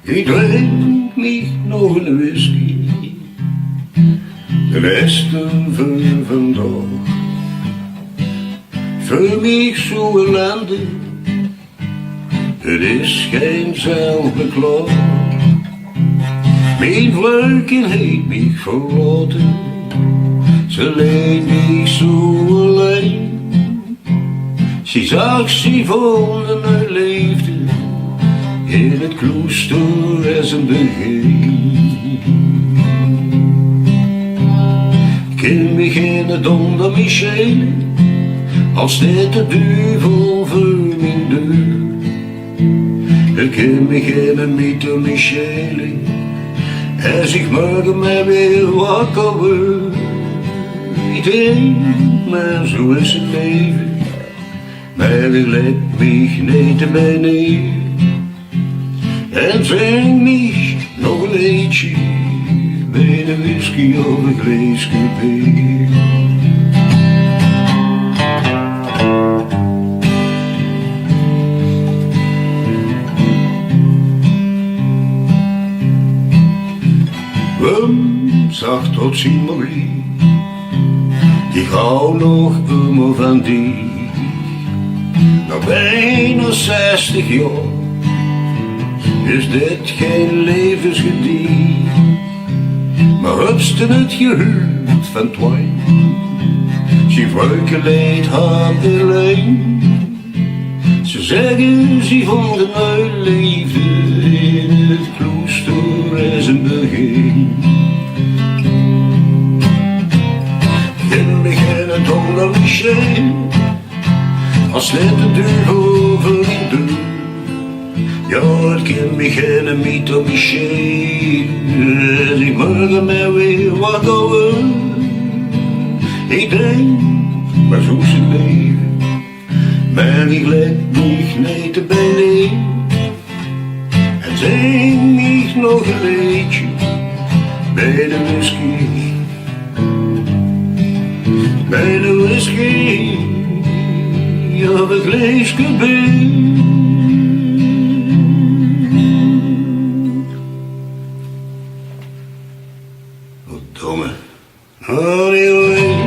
Ik drink niet nog een whisky, de resten van vandaag. Voor mij zo ellendig, het is geen zelfbeklag. Mijn vleuken heeft mij verlaten, ze leed mij zo alleen. Ze zag ze vonden haar leefde in het klooster als een begin. Ken me geen donder Michele, als dit de duivel voor mijn deur. Ik ken me geen mythe Michele, als ik morgen maar weer wakker word. Ik denk, maar zo is het leven, maar ik leg mich niet bij neer. En zing mich nog een liedje bij de whisky of een glaasje bier. Zag tot zien Marie, ik hou nog immer van die. Na bijna 60 jaar is dit geen levensgediend, maar hupste het gehuurd van twijn. Ze vrouwke leed haar alleen, ze zeggen ze vonden haar liefde in het klooster als een begin. In beginnen donder Michele, als net de duivel voor mijn deur. Ja, het kan me geen mythe Michele, als ik morgen maar weer wakker word. Ik denk, maar zo is het leven, maar ik leg mich niet bij neer. En zing mich nog een liedje bij de whisky. Bij de whisky, of een glaasje bier. Wat domme. Anyway.